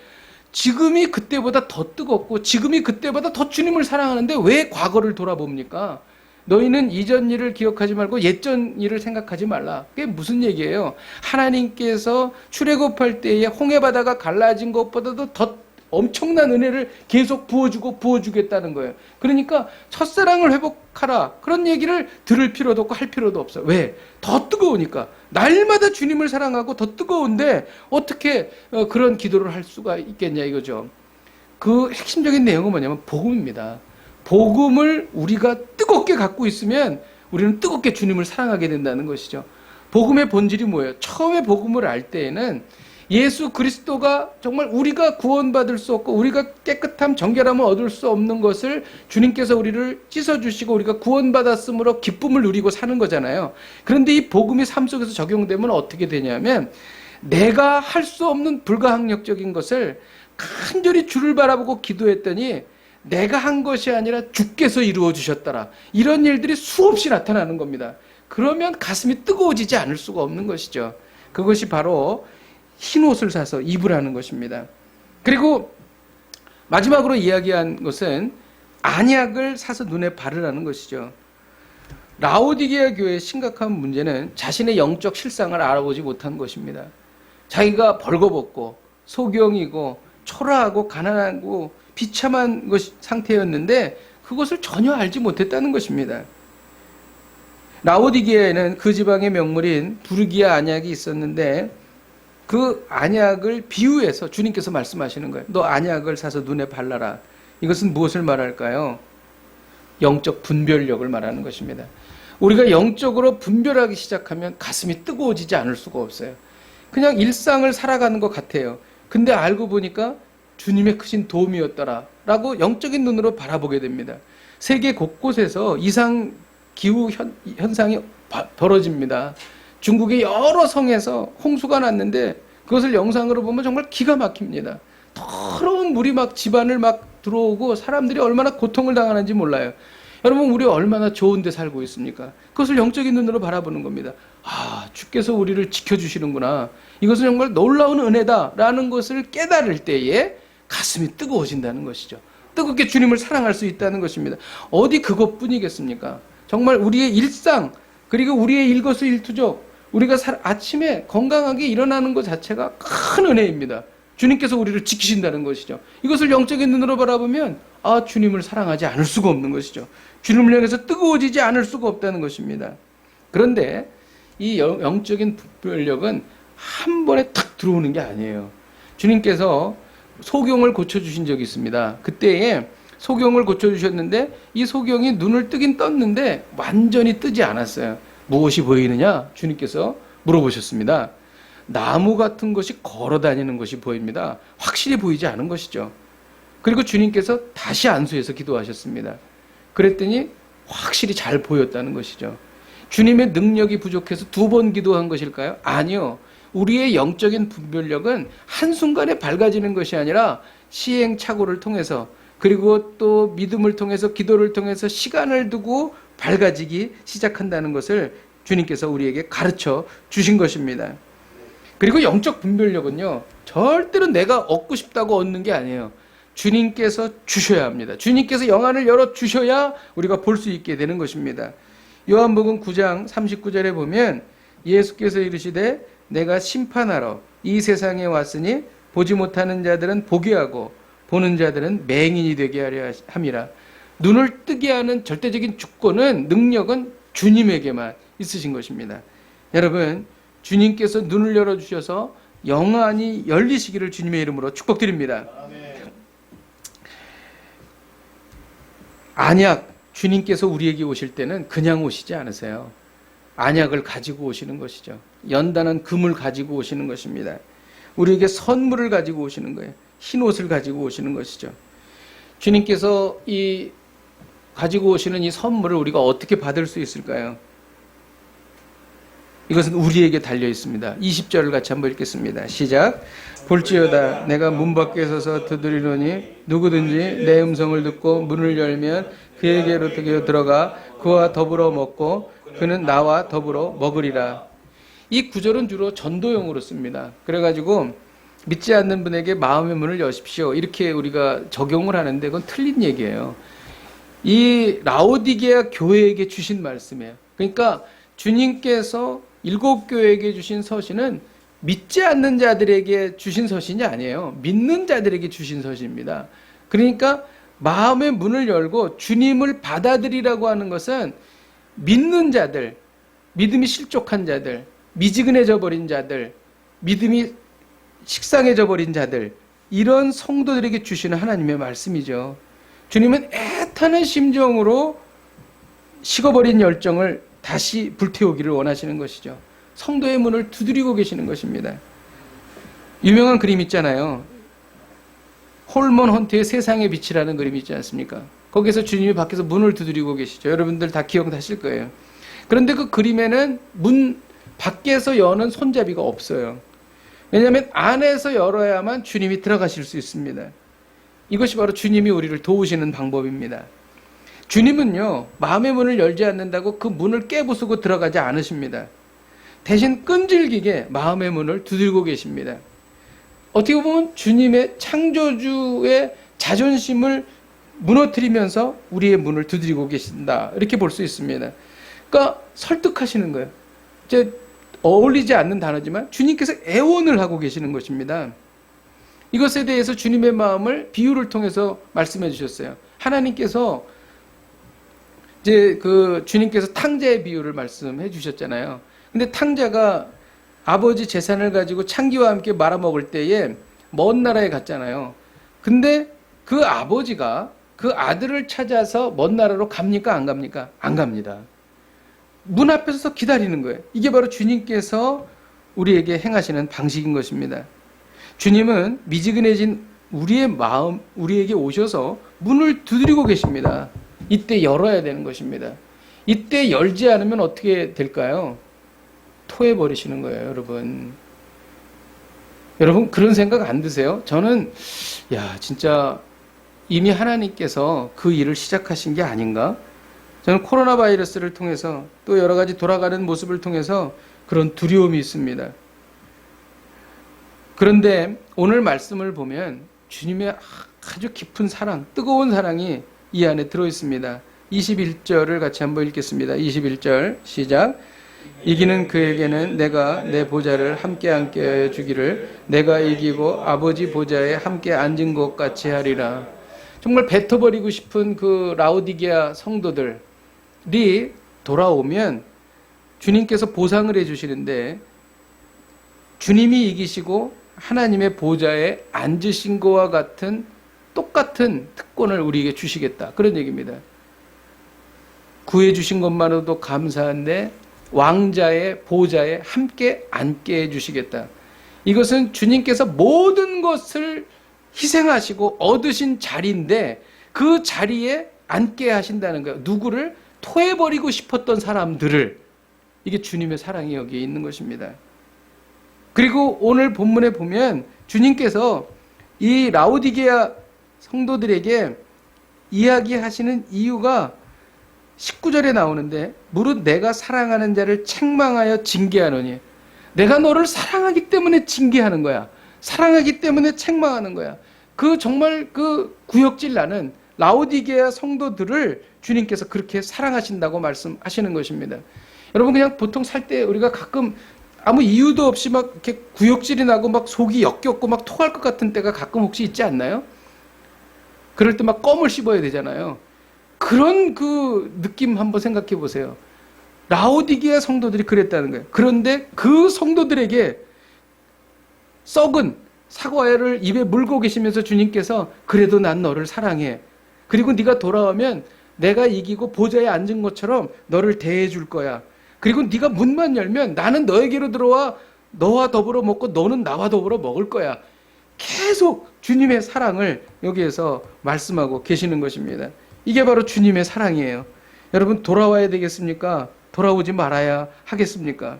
지금이 그때보다 더 뜨겁고 지금이 그때보다 더 주님을 사랑하는데 왜 과거를 돌아봅니까? 너희는 이전 일을 기억하지 말고 옛전 일을 생각하지 말라. 그게 무슨 얘기예요? 하나님께서 출애굽할 때에 홍해바다가 갈라진 것보다도 더 엄청난 은혜를 계속 부어주겠다는 거예요. 그러니까 첫사랑을 회복하라. 그런 얘기를 들을 필요도 없고 할 필요도 없어요. 왜? 더 뜨거우니까. 날마다 주님을 사랑하고 더 뜨거운데 어떻게 그런 기도를 할 수가 있겠냐 이거죠. 그 핵심적인 내용은 뭐냐면 복음입니다. 복음을 우리가 뜨겁게 갖고 있으면 우리는 뜨겁게 주님을 사랑하게 된다는 것이죠. 복음의 본질이 뭐예요? 처음에 복음을 알 때에는 예수 그리스도가 정말 우리가 구원받을 수 없고 우리가 깨끗함, 정결함을 얻을 수 없는 것을 주님께서 우리를 씻어주시고 우리가 구원받았으므로 기쁨을 누리고 사는 거잖아요. 그런데 이 복음이 삶 속에서 적용되면 어떻게 되냐면 내가 할 수 없는 불가항력적인 것을 간절히 주를 바라보고 기도했더니 내가 한 것이 아니라 주께서 이루어 주셨더라. 이런 일들이 수없이 나타나는 겁니다. 그러면 가슴이 뜨거워지지 않을 수가 없는 것이죠. 그것이 바로 흰 옷을 사서 입으라는 것입니다. 그리고 마지막으로 이야기한 것은 안약을 사서 눈에 바르라는 것이죠. 라오디게아 교회의 심각한 문제는 자신의 영적 실상을 알아보지 못한 것입니다. 자기가 벌거벗고 소경이고 초라하고 가난하고 비참한 상태였는데 그것을 전혀 알지 못했다는 것입니다. 라오디게아에는 그 지방의 명물인 부르기아 안약이 있었는데 그 안약을 비유해서 주님께서 말씀하시는 거예요. 너 안약을 사서 눈에 발라라. 이것은 무엇을 말할까요? 영적 분별력을 말하는 것입니다. 우리가 영적으로 분별하기 시작하면 가슴이 뜨거워지지 않을 수가 없어요. 그냥 일상을 살아가는 것 같아요. 근데 알고 보니까 주님의 크신 도움이었더라 라고 영적인 눈으로 바라보게 됩니다. 세계 곳곳에서 이상 기후 현상이 벌어집니다. 중국의 여러 성에서 홍수가 났는데 그것을 영상으로 보면 정말 기가 막힙니다. 더러운 물이 막 집안을 막 들어오고 사람들이 얼마나 고통을 당하는지 몰라요. 여러분, 우리 얼마나 좋은 데 살고 있습니까? 그것을 영적인 눈으로 바라보는 겁니다. 아, 주께서 우리를 지켜주시는구나. 이것은 정말 놀라운 은혜다라는 것을 깨달을 때에 가슴이 뜨거워진다는 것이죠. 뜨겁게 주님을 사랑할 수 있다는 것입니다. 어디 그것뿐이겠습니까? 정말 우리의 일상, 그리고 우리의 일거수일투족, 우리가 아침에 건강하게 일어나는 것 자체가 큰 은혜입니다. 주님께서 우리를 지키신다는 것이죠. 이것을 영적인 눈으로 바라보면 아, 주님을 사랑하지 않을 수가 없는 것이죠. 주님을 향해서 뜨거워지지 않을 수가 없다는 것입니다. 그런데 이 영적인 분별력은 한 번에 탁 들어오는 게 아니에요. 주님께서 소경을 고쳐주신 적이 있습니다. 그때에 소경을 고쳐주셨는데 이 소경이 눈을 뜨긴 떴는데 완전히 뜨지 않았어요. 무엇이 보이느냐? 주님께서 물어보셨습니다. 나무 같은 것이 걸어 다니는 것이 보입니다. 확실히 보이지 않은 것이죠. 그리고 주님께서 다시 안수해서 기도하셨습니다. 그랬더니 확실히 잘 보였다는 것이죠. 주님의 능력이 부족해서 2번 기도한 것일까요? 아니요. 우리의 영적인 분별력은 한순간에 밝아지는 것이 아니라 시행착오를 통해서, 그리고 또 믿음을 통해서, 기도를 통해서 시간을 두고 밝아지기 시작한다는 것을 주님께서 우리에게 가르쳐 주신 것입니다. 그리고 영적 분별력은요, 절대로 내가 얻고 싶다고 얻는 게 아니에요. 주님께서 주셔야 합니다. 주님께서 영안을 열어 주셔야 우리가 볼 수 있게 되는 것입니다. 요한복음 9장 39절에 보면 예수께서 이르시되 내가 심판하러 이 세상에 왔으니 보지 못하는 자들은 보게 하고 보는 자들은 맹인이 되게 하려 함이라. 눈을 뜨게 하는 절대적인 주권은, 능력은 주님에게만 있으신 것입니다. 여러분, 주님께서 눈을 열어주셔서 영안이 열리시기를 주님의 이름으로 축복드립니다. 안약, 주님께서 우리에게 오실 때는 그냥 오시지 않으세요. 안약을 가지고 오시는 것이죠. 연단한 금을 가지고 오시는 것입니다. 우리에게 선물을 가지고 오시는 거예요. 흰 옷을 가지고 오시는 것이죠. 주님께서 이 가지고 오시는 이 선물을 우리가 어떻게 받을 수 있을까요? 이것은 우리에게 달려 있습니다. 20절을 같이 한번 읽겠습니다. 시작. 볼지어다 내가 문 밖에 서서 두드리노니 누구든지 내 음성을 듣고 문을 열면 그에게로 들어가 그와 더불어 먹고 그는 나와 더불어 먹으리라. 이 구절은 주로 전도용으로 씁니다. 그래가지고 믿지 않는 분에게 마음의 문을 여십시오, 이렇게 우리가 적용을 하는데 그건 틀린 얘기예요. 이 라오디게아 교회에게 주신 말씀이에요. 그러니까 주님께서 7교회에게 주신 서신은 믿지 않는 자들에게 주신 서신이 아니에요. 믿는 자들에게 주신 서신입니다. 그러니까 마음의 문을 열고 주님을 받아들이라고 하는 것은 믿는 자들, 믿음이 실족한 자들, 미지근해져 버린 자들, 믿음이 식상해져 버린 자들, 이런 성도들에게 주시는 하나님의 말씀이죠. 주님은 애타는 심정으로 식어버린 열정을 다시 불태우기를 원하시는 것이죠. 성도의 문을 두드리고 계시는 것입니다. 유명한 그림 있잖아요. 홀먼 헌트의 세상의 빛이라는 그림 있지 않습니까? 거기서 주님이 밖에서 문을 두드리고 계시죠. 여러분들 다 기억하실 거예요. 그런데 그 그림에는 문 밖에서 여는 손잡이가 없어요. 왜냐하면 안에서 열어야만 주님이 들어가실 수 있습니다. 이것이 바로 주님이 우리를 도우시는 방법입니다. 주님은요, 마음의 문을 열지 않는다고 그 문을 깨부수고 들어가지 않으십니다. 대신 끈질기게 마음의 문을 두들고 계십니다. 어떻게 보면 주님의 창조주의 자존심을 무너뜨리면서 우리의 문을 두드리고 계신다, 이렇게 볼 수 있습니다. 그러니까 설득하시는 거예요. 이제 어울리지 않는 단어지만 주님께서 애원을 하고 계시는 것입니다. 이것에 대해서 주님의 마음을 비유를 통해서 말씀해 주셨어요. 하나님께서 이제 그 주님께서 탕자의 비유를 말씀해 주셨잖아요. 근데 탕자가 아버지 재산을 가지고 창기와 함께 말아먹을 때에 먼 나라에 갔잖아요. 근데 그 아버지가 그 아들을 찾아서 먼 나라로 갑니까? 안 갑니까? 안 갑니다. 문 앞에서 기다리는 거예요. 이게 바로 주님께서 우리에게 행하시는 방식인 것입니다. 주님은 미지근해진 우리의 마음, 우리에게 오셔서 문을 두드리고 계십니다. 이때 열어야 되는 것입니다. 이때 열지 않으면 어떻게 될까요? 토해버리시는 거예요, 여러분. 여러분 그런 생각 안 드세요? 저는 진짜 이미 하나님께서 그 일을 시작하신 게 아닌가? 저는 코로나 바이러스를 통해서 또 여러 가지 돌아가는 모습을 통해서 그런 두려움이 있습니다. 그런데 오늘 말씀을 보면 주님의 아주 깊은 사랑, 뜨거운 사랑이 이 안에 들어있습니다. 21절을 같이 한번 읽겠습니다. 21절 시작. 이기는 그에게는 내가 내 보좌를 함께 앉게 하여 주기를 내가 이기고 아버지 보좌에 함께 앉은 것 같이 하리라. 정말 뱉어버리고 싶은 그 라오디게아 성도들이 돌아오면 주님께서 보상을 해주시는데 주님이 이기시고 하나님의 보좌에 앉으신 것과 같은 똑같은 특권을 우리에게 주시겠다. 그런 얘기입니다. 구해주신 것만으로도 감사한데 왕자의 보좌에 함께 앉게 해주시겠다. 이것은 주님께서 모든 것을 희생하시고 얻으신 자리인데 그 자리에 앉게 하신다는 거예요. 누구를? 토해버리고 싶었던 사람들을. 이게 주님의 사랑이 여기에 있는 것입니다. 그리고 오늘 본문에 보면 주님께서 이 라오디게아 성도들에게 이야기하시는 이유가 19절에 나오는데 무릇 내가 사랑하는 자를 책망하여 징계하노니 내가 너를 사랑하기 때문에 징계하는 거야. 사랑하기 때문에 책망하는 거야. 그 정말 그 구역질 나는 라오디게아 성도들을 주님께서 그렇게 사랑하신다고 말씀하시는 것입니다. 여러분 그냥 보통 살 때 우리가 가끔 아무 이유도 없이 막 이렇게 구역질이 나고 막 속이 역겹고 막 토할 것 같은 때가 가끔 혹시 있지 않나요? 그럴 때 막 껌을 씹어야 되잖아요. 그런 그 느낌 한번 생각해 보세요. 라오디게아 성도들이 그랬다는 거예요. 그런데 그 성도들에게 썩은 사과를 입에 물고 계시면서 주님께서 그래도 난 너를 사랑해. 그리고 네가 돌아오면 내가 이기고 보좌에 앉은 것처럼 너를 대해 줄 거야. 그리고 네가 문만 열면 나는 너에게로 들어와 너와 더불어 먹고 너는 나와 더불어 먹을 거야. 계속 주님의 사랑을 여기에서 말씀하고 계시는 것입니다. 이게 바로 주님의 사랑이에요. 여러분 돌아와야 되겠습니까? 돌아오지 말아야 하겠습니까?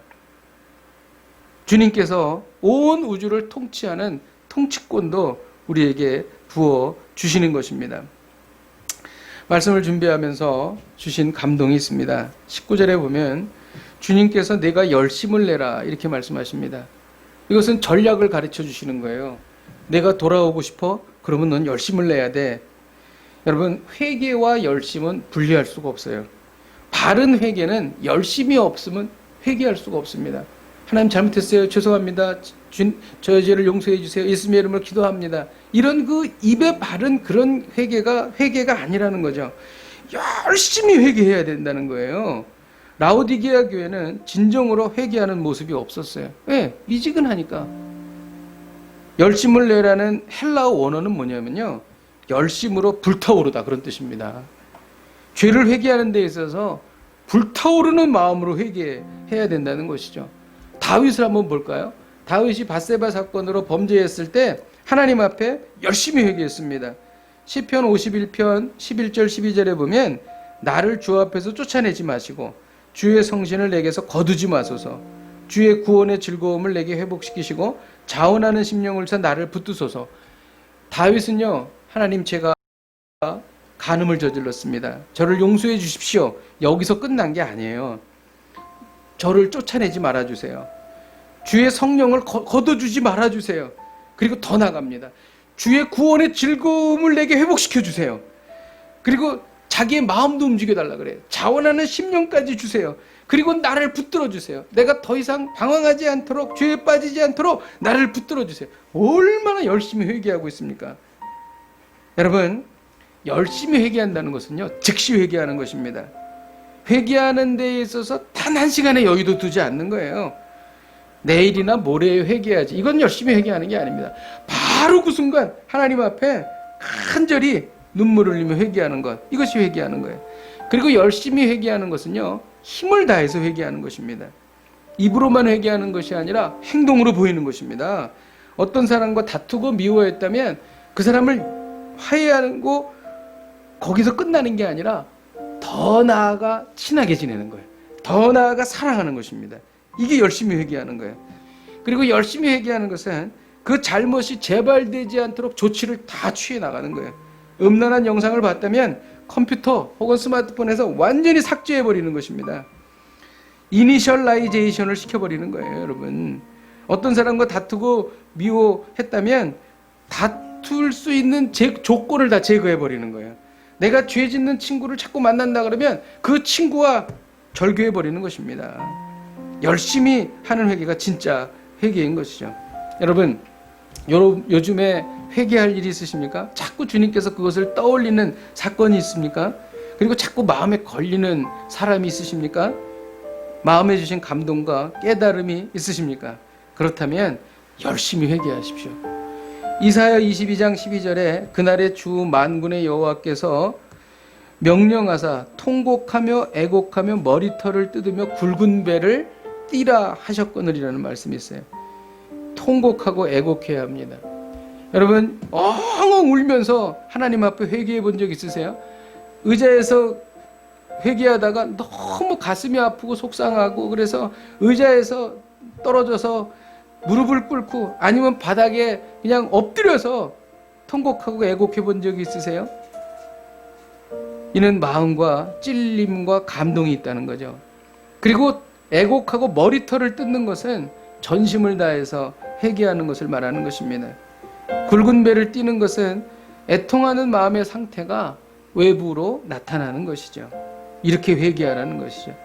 주님께서 온 우주를 통치하는 통치권도 우리에게 부어 주시는 것입니다. 말씀을 준비하면서 주신 감동이 있습니다. 19절에 보면 주님께서 내가 열심을 내라 이렇게 말씀하십니다. 이것은 전략을 가르쳐 주시는 거예요. 내가 돌아오고 싶어? 그러면 넌 열심을 내야 돼. 여러분 회개와 열심은 분리할 수가 없어요. 바른 회개는 열심이 없으면 회개할 수가 없습니다. 하나님 잘못했어요. 죄송합니다. 저의 죄를 용서해 주세요. 예수님의 이름으로 기도합니다. 이런 그 입에 바른 그런 회개가 아니라는 거죠. 열심히 회개해야 된다는 거예요. 라오디게아 교회는 진정으로 회개하는 모습이 없었어요. 왜? 미지근하니까. 열심을 내라는 헬라어 원어는 뭐냐면요. 열심으로 불타오르다 그런 뜻입니다. 죄를 회개하는 데 있어서 불타오르는 마음으로 회개해야 된다는 것이죠. 다윗을 한번 볼까요? 다윗이 밧세바 사건으로 범죄했을 때 하나님 앞에 열심히 회개했습니다. 시편 51편 11절 12절에 보면 나를 주 앞에서 쫓아내지 마시고 주의 성신을 내게서 거두지 마소서. 주의 구원의 즐거움을 내게 회복시키시고 자원하는 심령을 쳐 나를 붙드소서. 다윗은요, 하나님 제가 간음을 저질렀습니다. 저를 용서해 주십시오. 여기서 끝난 게 아니에요. 저를 쫓아내지 말아주세요. 주의 성령을 거둬주지 말아주세요. 그리고 더 나갑니다. 주의 구원의 즐거움을 내게 회복시켜 주세요. 그리고 자기의 마음도 움직여달라 그래요. 자원하는 심령까지 주세요. 그리고 나를 붙들어 주세요. 내가 더 이상 방황하지 않도록, 죄에 빠지지 않도록 나를 붙들어 주세요. 얼마나 열심히 회개하고 있습니까? 여러분, 열심히 회개한다는 것은요, 즉시 회개하는 것입니다. 회개하는 데에 있어서 단 한 시간의 여유도 두지 않는 거예요. 내일이나 모레에 회개해야지. 이건 열심히 회개하는 게 아닙니다. 바로 그 순간 하나님 앞에 간절히 눈물을 흘리며 회개하는 것. 이것이 회개하는 거예요. 그리고 열심히 회개하는 것은요, 힘을 다해서 회개하는 것입니다. 입으로만 회개하는 것이 아니라 행동으로 보이는 것입니다. 어떤 사람과 다투고 미워했다면 그 사람을 화해하고 거기서 끝나는 게 아니라 더 나아가 친하게 지내는 거예요. 더 나아가 사랑하는 것입니다. 이게 열심히 회개하는 거예요. 그리고 열심히 회개하는 것은 그 잘못이 재발되지 않도록 조치를 다 취해 나가는 거예요. 음란한 영상을 봤다면 컴퓨터 혹은 스마트폰에서 완전히 삭제해 버리는 것입니다. 이니셜라이제이션을 시켜버리는 거예요, 여러분. 어떤 사람과 다투고 미워했다면 다툴 수 있는 조건을 다 제거해 버리는 거예요. 내가 죄 짓는 친구를 자꾸 만난다 그러면 그 친구와 절교해 버리는 것입니다. 열심히 하는 회개가 진짜 회개인 것이죠. 여러분, 요즘에 회개할 일이 있으십니까? 자꾸 주님께서 그것을 떠올리는 사건이 있습니까? 그리고 자꾸 마음에 걸리는 사람이 있으십니까? 마음에 주신 감동과 깨달음이 있으십니까? 그렇다면 열심히 회개하십시오. 이사야 22장 12절에 그날의 주 만군의 여호와께서 명령하사 통곡하며 애곡하며 머리털을 뜯으며 굵은 배를 띠라 하셨거늘이라는 말씀이 있어요. 통곡하고 애곡해야 합니다. 여러분, 엉엉 울면서 하나님 앞에 회개해 본 적 있으세요? 의자에서 회개하다가 너무 가슴이 아프고 속상하고 그래서 의자에서 떨어져서 무릎을 꿇고 아니면 바닥에 그냥 엎드려서 통곡하고 애곡해 본 적이 있으세요? 이는 마음과 찔림과 감동이 있다는 거죠. 그리고 애곡하고 머리털을 뜯는 것은 전심을 다해서 회개하는 것을 말하는 것입니다. 굵은 배를 띠는 것은 애통하는 마음의 상태가 외부로 나타나는 것이죠. 이렇게 회개하라는 것이죠.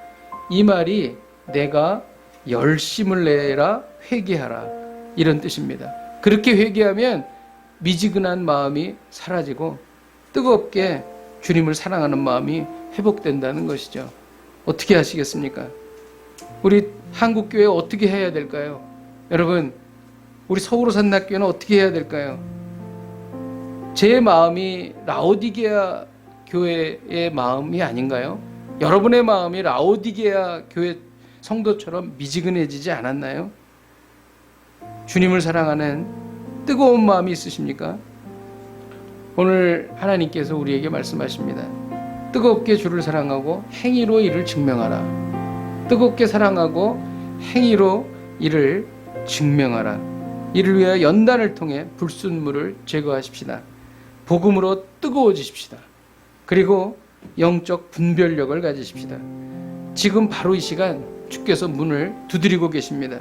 이 말이 내가 열심을 내라 회개하라 이런 뜻입니다. 그렇게 회개하면 미지근한 마음이 사라지고 뜨겁게 주님을 사랑하는 마음이 회복된다는 것이죠. 어떻게 하시겠습니까? 우리 한국교회 어떻게 해야 될까요? 여러분, 우리 서울로 산낙교회는 어떻게 해야 될까요? 제 마음이 라오디게아 교회의 마음이 아닌가요? 여러분의 마음이 라오디게아 교회 성도처럼 미지근해지지 않았나요? 주님을 사랑하는 뜨거운 마음이 있으십니까? 오늘 하나님께서 우리에게 말씀하십니다. 뜨겁게 주를 사랑하고 행위로 이를 증명하라. 뜨겁게 사랑하고 행위로 이를 증명하라. 이를 위하여 연단을 통해 불순물을 제거하십시다. 복음으로 뜨거워지십시다. 그리고 영적 분별력을 가지십시다. 지금 바로 이 시간 주께서 문을 두드리고 계십니다.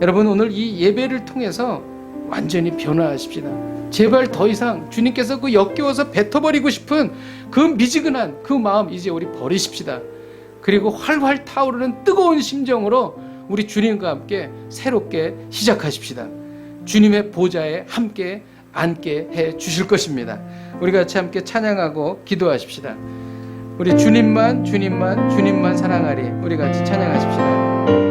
여러분, 오늘 이 예배를 통해서 완전히 변화하십시다. 제발 더 이상 주님께서 그 역겨워서 뱉어버리고 싶은 그 미지근한 그 마음 이제 우리 버리십시다. 그리고 활활 타오르는 뜨거운 심정으로 우리 주님과 함께 새롭게 시작하십시다. 주님의 보좌에 함께 앉게 해 주실 것입니다. 우리 같이 함께 찬양하고 기도하십시다. 우리 주님만 주님만 주님만 사랑하리. 우리 같이 찬양하십시다.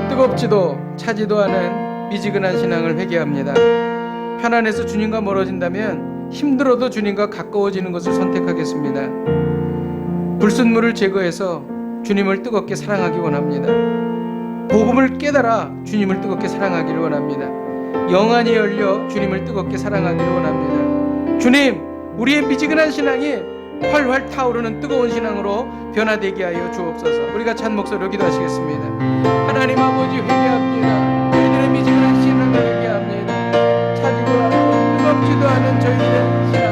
뜨겁지도 차지도 않은 미지근한 신앙을 회개합니다. 편안해서 주님과 멀어진다면 힘들어도 주님과 가까워지는 것을 선택하겠습니다. 불순물을 제거해서 주님을 뜨겁게 사랑하기 원합니다. 복음을 깨달아 주님을 뜨겁게 사랑하기를 원합니다. 영안이 열려 주님을 뜨겁게 사랑하기를 원합니다. 주님, 우리의 미지근한 신앙이 활활 타오르는 뜨거운 신앙으로 변화되게 하여 주옵소서. 우리가 찬 목소리로 기도하시겠습니다. 하나님 아버지, 회개합니다. 저희들의 미지근한 신앙을 회개합니다. 차지도 않고 뜨겁지도 않은 저희들의 신앙,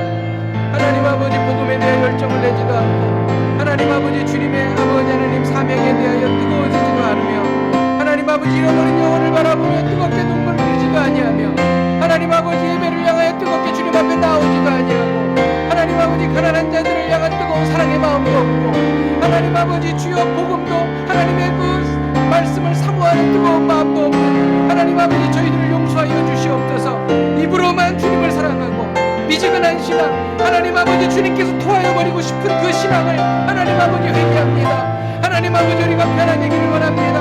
하나님 아버지 복음에 대해 열정을 내지도 않고, 하나님 아버지 주님의 아버지 하나님 사명에 대하여 뜨거워지지도 않으며, 하나님 아버지 잃어버린 영혼을 바라보며 뜨겁게 눈물을 흘리지도 아니하며, 하나님 아버지 예배를 향하여 뜨겁게 주님 앞에 나오지도 아니하고, 하나님 아버지 가난한 자들을 향한 뜨거운 사랑의 마음도 없고, 하나님 아버지 주여 복음도 하나님의 그 말씀을 사모하는 뜨거운 마음도 없는 하나님 아버지 저희들을 용서하여 주시옵소서. 입으로만 주님을 사랑하고 미지근한 신앙, 하나님 아버지 주님께서 토하여 버리고 싶은 그 신앙을 하나님 아버지 회개합니다. 하나님 아버지 우리가 변화되기를 원합니다.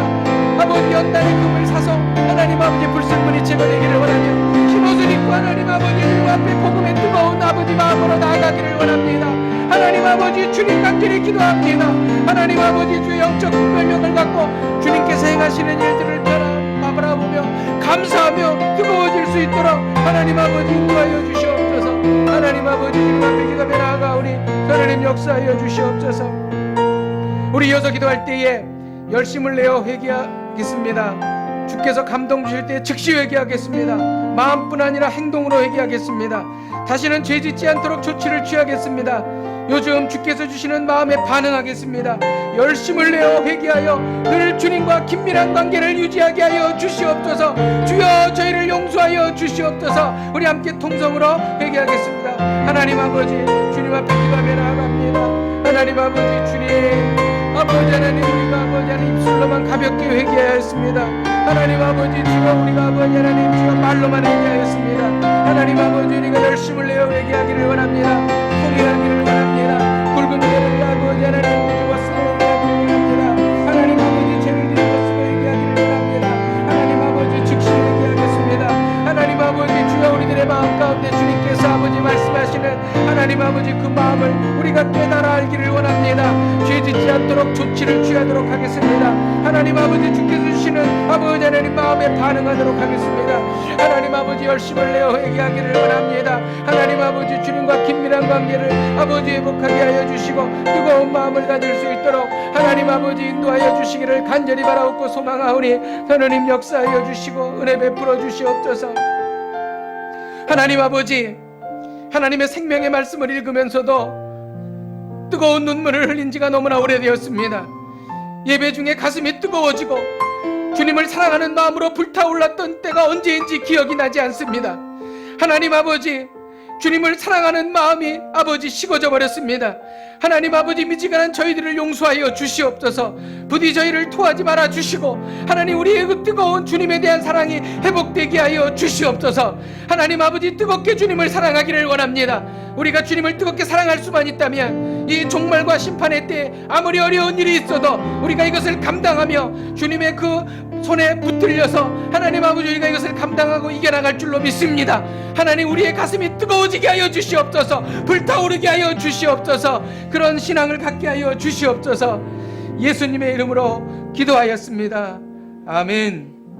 아버지 연단의 금을 사서 하나님 아버지 불순물이 제거되기를 원하며, 흰옷을 입고 하나님 아버지 주님 앞에 복음의 뜨거운 아버지 마음으로 나아가기를 원합니다. 하나님 아버지 주님 간절히 기도합니다. 하나님 아버지 주의 영적 분별력을 갖고 주님께서 행하시는 일들을 바라보며 감사하며 뜨거워질 수 있도록 하나님 아버지 인도하여 주시옵소서. 하나님 아버지 주님 앞에 기도하며 나아가오니 하나님 역사하여 주시옵소서. 우리 이어서 기도할 때에 열심을 내어 회개하겠습니다. 주께서 감동 주실 때 즉시 회개하겠습니다. 마음뿐 아니라 행동으로 회개하겠습니다. 다시는 죄 짓지 않도록 조치를 취하겠습니다. 요즘 주께서 주시는 마음에 반응하겠습니다. 열심을 내어 회개하여 늘 주님과 긴밀한 관계를 유지하게 하여 주시옵소서. 주여 저희를 용서하여 주시옵소서. 우리 함께 통성으로 회개하겠습니다. 하나님 아버지 주님 앞에 기도하며 나아갑니다. 하나님 아버지 주님, 아버지 하나님, 우리가 아버지 하나님 입술로만 가볍게 회개하였습니다. 하나님 아버지 주여 우리가 아버지 하나님 주여 말로만 회개하였습니다. 하나님 아버지 우리가 열심을 내어 회개하기를 원합니다. 통회하기를 원합니다. 굵은 죄를 아버지 하나님 뒤집었으며 회개하기를 원합니다. 하나님 아버지 죄를 뒤집었으며 회개하기를 원합니다. 하나님 아버지 즉시 회개하겠습니다. 하나님 아버지 주여 우리들의 마음 가운데 주님께서 아버지 말씀하시는 하나님 아버지 그 마음을 우리가 깨달아 알기를 원합니다. 죄 짓지 않도록 조치를 취하도록 하겠습니다. 하나님 아버지 주께서 주시는 아버지 하나님 마음에 반응하도록 하겠습니다. 하나님 아버지 열심을 내어 회개하기를 원합니다. 하나님 아버지 주님과 긴밀한 관계를 아버지 회복하게 하여 주시고 뜨거운 마음을 가질 수 있도록 하나님 아버지 인도하여 주시기를 간절히 바라옵고 소망하오니 하나님 역사하여 주시고 은혜 베풀어 주시옵소서. 하나님 아버지, 하나님의 생명의 말씀을 읽으면서도 뜨거운 눈물을 흘린 지가 너무나 오래되었습니다. 예배 중에 가슴이 뜨거워지고 주님을 사랑하는 마음으로 불타올랐던 때가 언제인지 기억이 나지 않습니다. 하나님 아버지, 주님을 사랑하는 마음이 아버지 식어져 버렸습니다. 하나님 아버지 미지근한 저희들을 용서하여 주시옵소서. 부디 저희를 토하지 말아 주시고 하나님 우리의 그 뜨거운 주님에 대한 사랑이 회복되게 하여 주시옵소서. 하나님 아버지 뜨겁게 주님을 사랑하기를 원합니다. 우리가 주님을 뜨겁게 사랑할 수만 있다면 이 종말과 심판의 때에 아무리 어려운 일이 있어도 우리가 이것을 감당하며 주님의 그 손에 붙들려서 하나님 아버지 우리가 이것을 감당하고 이겨나갈 줄로 믿습니다. 하나님 우리의 가슴이 뜨거워지게 하여 주시옵소서. 불타오르게 하여 주시옵소서. 그런 신앙을 갖게 하여 주시옵소서. 예수님의 이름으로 기도하였습니다. 아멘.